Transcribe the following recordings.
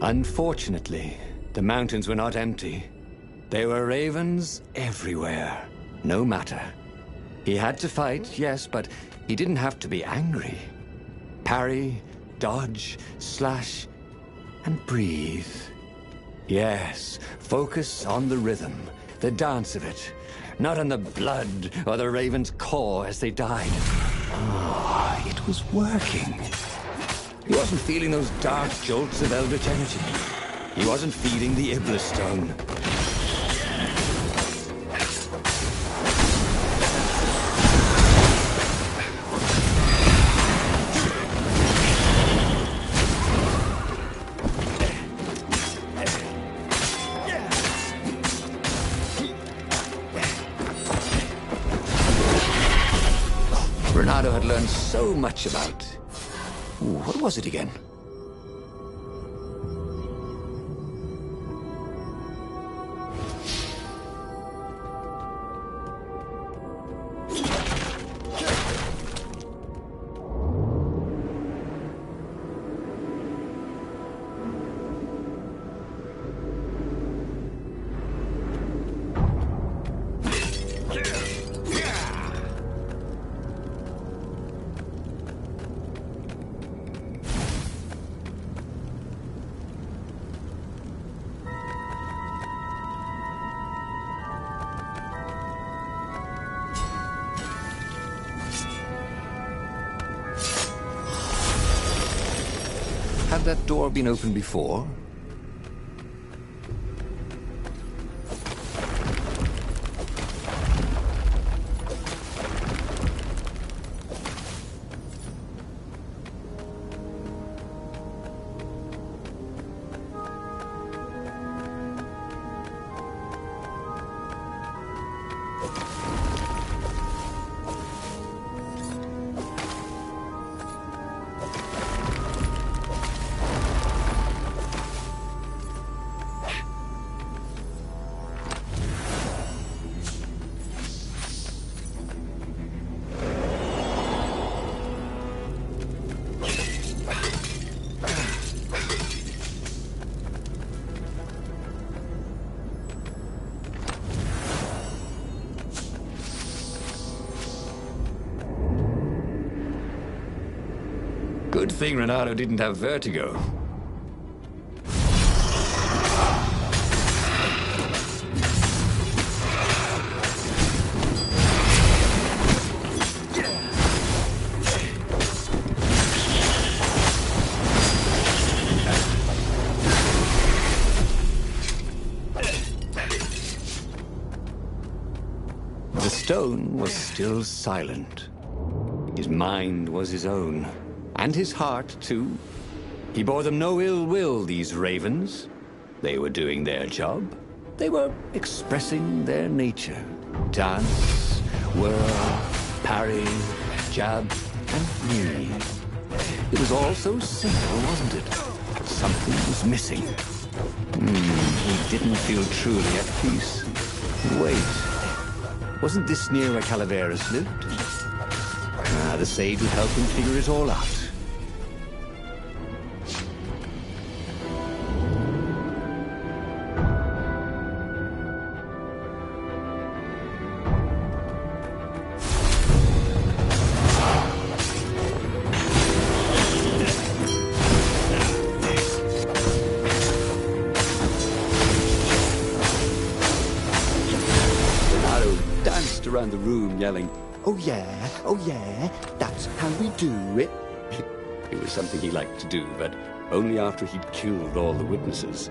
Unfortunately, the mountains were not empty. There were ravens everywhere. No matter. He had to fight, yes, but he didn't have to be angry. Parry, dodge, slash, and breathe. Yes, focus on the rhythm, the dance of it, not on the blood or the raven's core as they died. Ah, it was working. He wasn't feeling those dark jolts of eldritch energy. He wasn't feeling the Iblis Stone. Renato had learned so much about... Ooh, what was it again? Had that door been opened before? Good thing Renato didn't have vertigo. The stone was still silent. His mind was his own. And his heart, too. He bore them no ill will, these ravens. They were doing their job. They were expressing their nature. Dance, whirl, parry, jab, and knee. It was all so simple, wasn't it? Something was missing. He didn't feel truly at peace. Wait. Wasn't this near where Calaveras lived? The sage would help him figure it all out. Renato danced around the room, yelling, "Oh yeah, that's how we do it." It was something he liked to do, but only after he'd killed all the witnesses.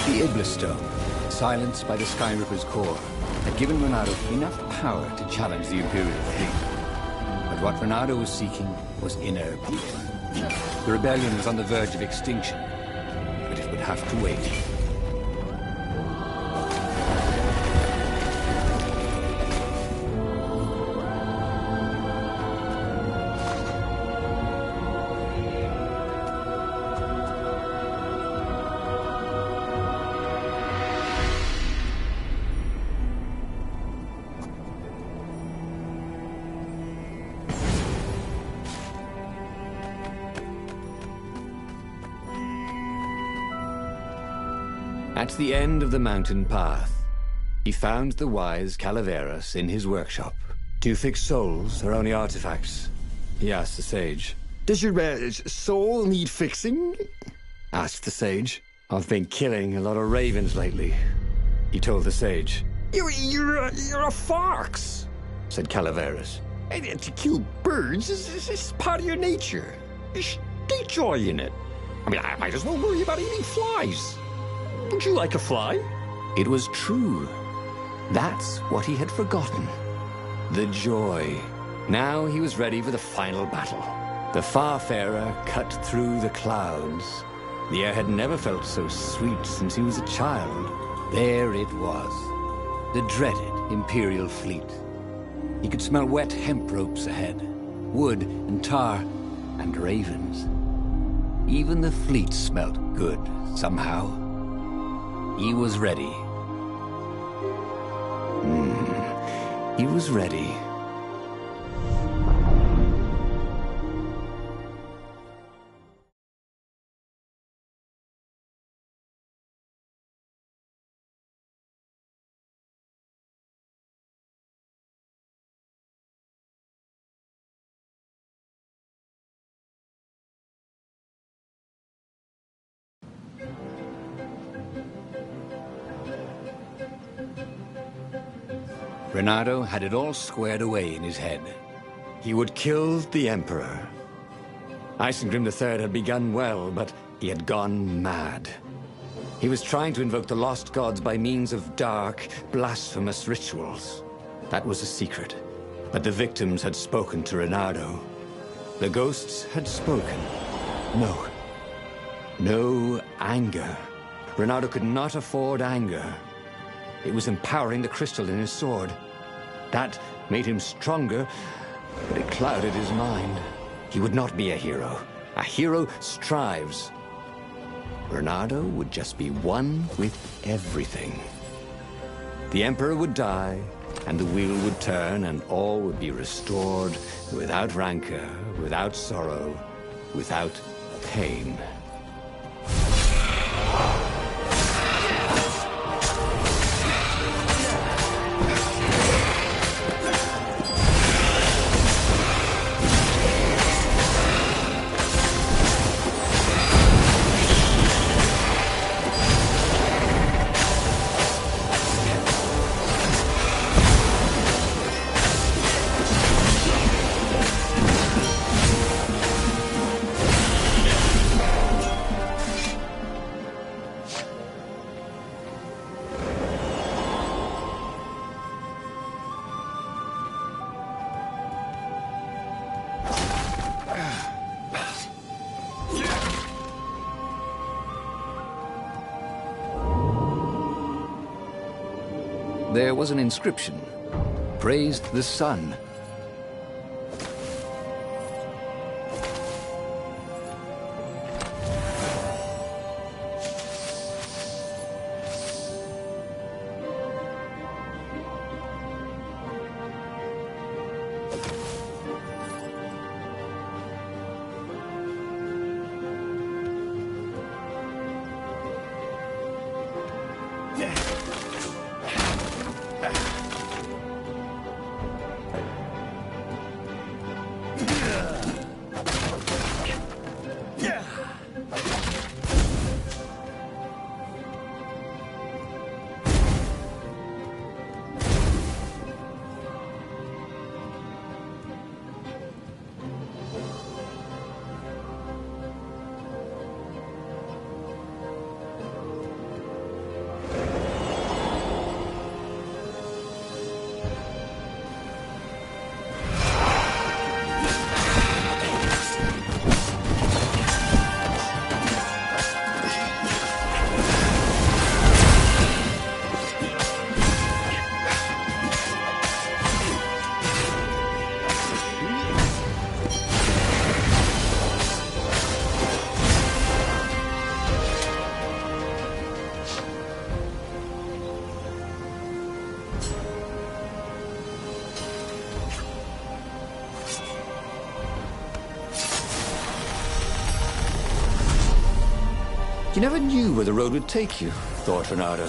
The Iblis Stone, silenced by the Skyripper's core, had given Reynardo enough power to challenge the Imperial fleet. But what Reynardo was seeking was inner peace. The rebellion was on the verge of extinction, but it would have to wait. At the end of the mountain path, he found the wise Calaveras in his workshop. "Do you fix souls or only artifacts?" he asked the sage. "Does your soul need fixing?" asked the sage. "I've been killing a lot of ravens lately," he told the sage. You're a fox," said Calaveras. and to kill birds is part of your nature. Take joy in it. I mean, I might as well worry about eating flies. Would you like a fly? It was true. That's what he had forgotten. The joy. Now he was ready for the final battle. The Farfarer cut through the clouds. The air had never felt so sweet since he was a child. There it was. The dreaded Imperial fleet. He could smell wet hemp ropes ahead, wood and tar, and ravens. Even the fleet smelt good, somehow. He was ready. He was ready. Reynardo had it all squared away in his head. He would kill the Emperor. Isengrim III had begun well, but he had gone mad. He was trying to invoke the lost gods by means of dark, blasphemous rituals. That was a secret. But the victims had spoken to Reynardo. The ghosts had spoken. No anger. Reynardo could not afford anger. It was empowering the crystal in his sword. That made him stronger, but it clouded his mind. He would not be a hero. A hero strives. Reynardo would just be one with everything. The Emperor would die, and the wheel would turn, and all would be restored without rancor, without sorrow, without pain. There was an inscription. Praised the sun. You never knew where the road would take you, thought Reynardo.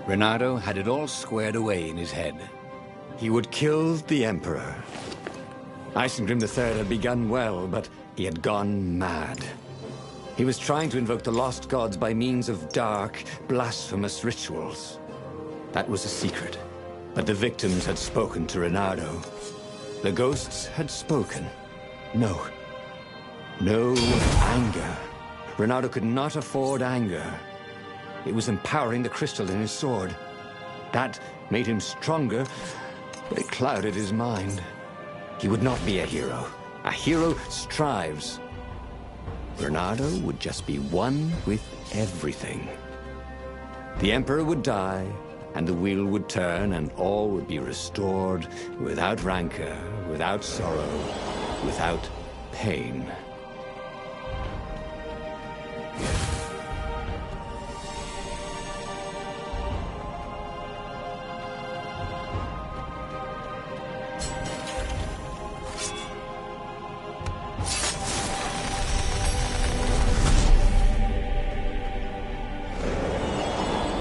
Reynardo had it all squared away in his head. He would kill the Emperor. Isengrim III had begun well, but he had gone mad. He was trying to invoke the lost gods by means of dark, blasphemous rituals. That was a secret, but the victims had spoken to Reynardo. The ghosts had spoken. No anger. Reynardo could not afford anger. It was empowering the crystal in his sword. That made him stronger, but it clouded his mind. He would not be a hero. A hero strives. Reynardo would just be one with everything. The Emperor would die, and the wheel would turn, and all would be restored without rancor, without sorrow, without pain.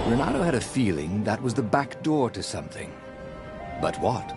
Reynardo had a feeling that was the back door to something. But what?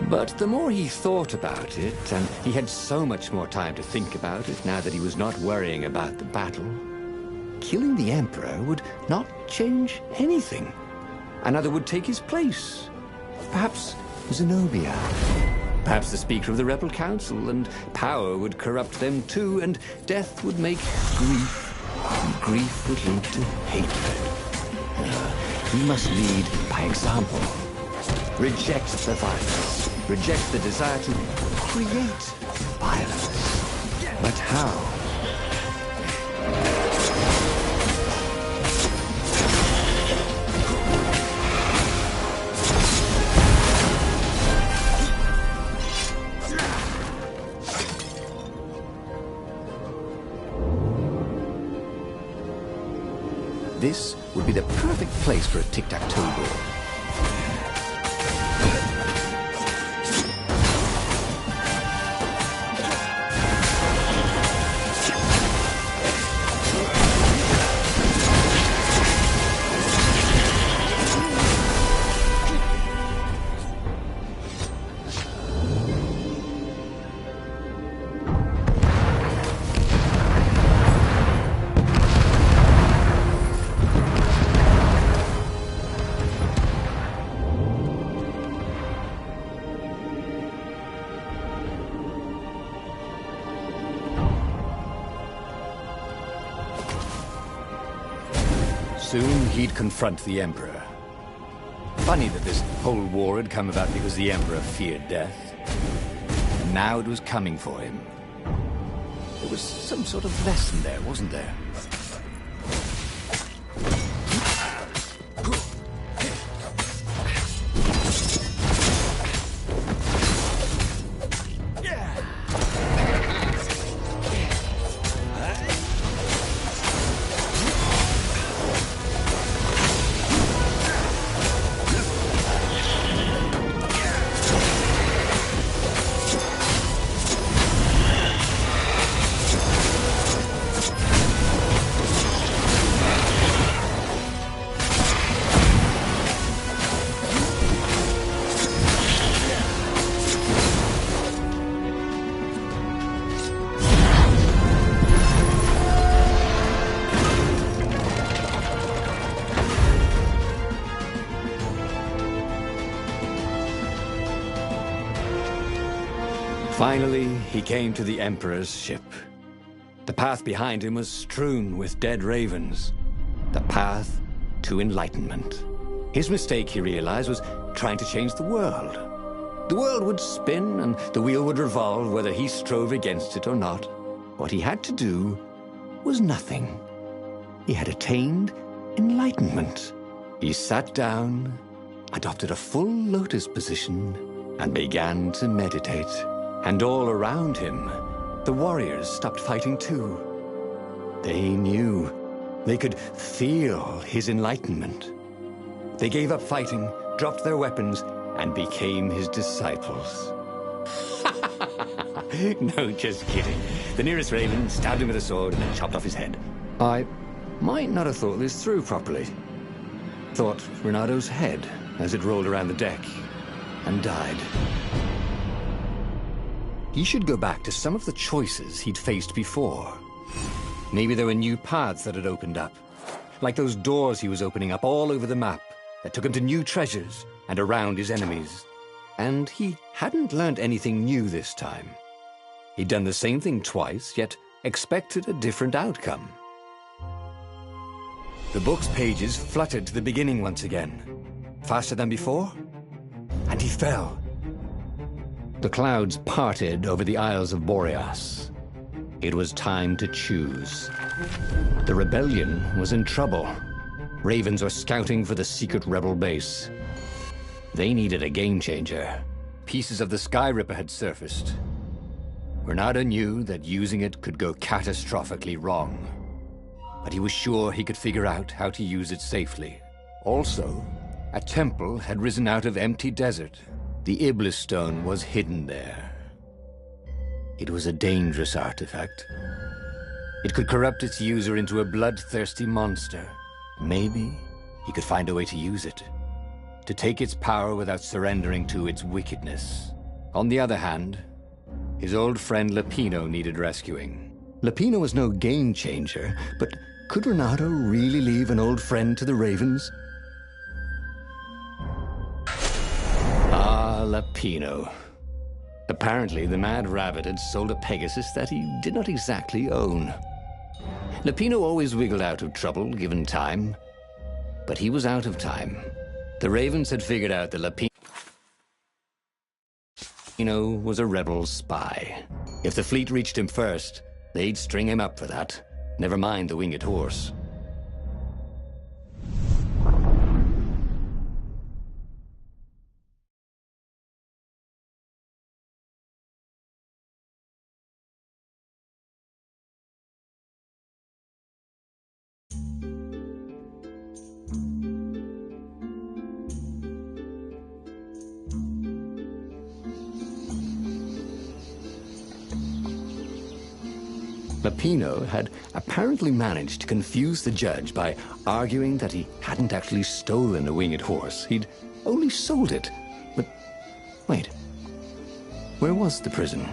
But the more he thought about it, and he had so much more time to think about it now that he was not worrying about the battle, killing the Emperor would not change anything. Another would take his place. Perhaps Zenobia. Perhaps the Speaker of the Rebel Council, and power would corrupt them too, and death would make grief, and grief would lead to hatred. He must lead by example. Reject the violence. Reject the desire to create violence. But how? This would be the perfect place for a tic-tac-toe board. Soon he'd confront the Emperor. Funny that this whole war had come about because the Emperor feared death. And now it was coming for him. There was some sort of lesson there, wasn't there? Finally, he came to the Emperor's ship. The path behind him was strewn with dead ravens. The path to enlightenment. His mistake, he realized, was trying to change the world. The world would spin and the wheel would revolve whether he strove against it or not. What he had to do was nothing. He had attained enlightenment. He sat down, adopted a full lotus position, and began to meditate. And all around him, the warriors stopped fighting too. They knew. They could feel his enlightenment. They gave up fighting, dropped their weapons, and became his disciples. No, just kidding. The nearest raven stabbed him with a sword and then chopped off his head. I might not have thought this through properly. Thought Renado's head as it rolled around the deck and died. He should go back to some of the choices he'd faced before. Maybe there were new paths that had opened up, like those doors he was opening up all over the map that took him to new treasures and around his enemies. And he hadn't learned anything new this time. He'd done the same thing twice, yet expected a different outcome. The book's pages fluttered to the beginning once again, faster than before, and he fell. The clouds parted over the Isles of Boreas. It was time to choose. The rebellion was in trouble. Ravens were scouting for the secret rebel base. They needed a game changer. Pieces of the Sky Ripper had surfaced. Renado knew that using it could go catastrophically wrong, but he was sure he could figure out how to use it safely. Also, a temple had risen out of empty desert. The Iblis Stone was hidden there. It was a dangerous artifact. It could corrupt its user into a bloodthirsty monster. Maybe he could find a way to use it, to take its power without surrendering to its wickedness. On the other hand, his old friend Lapino needed rescuing. Lapino was no game changer, but could Renado really leave an old friend to the Ravens? Ah, Lapino. Apparently, the Mad Rabbit had sold a Pegasus that he did not exactly own. Lapino always wiggled out of trouble, given time. But he was out of time. The Ravens had figured out that Lapino was a rebel spy. If the fleet reached him first, they'd string him up for that. Never mind the winged horse. Lapino had apparently managed to confuse the judge by arguing that he hadn't actually stolen a winged horse. He'd only sold it. But wait, where was the prison?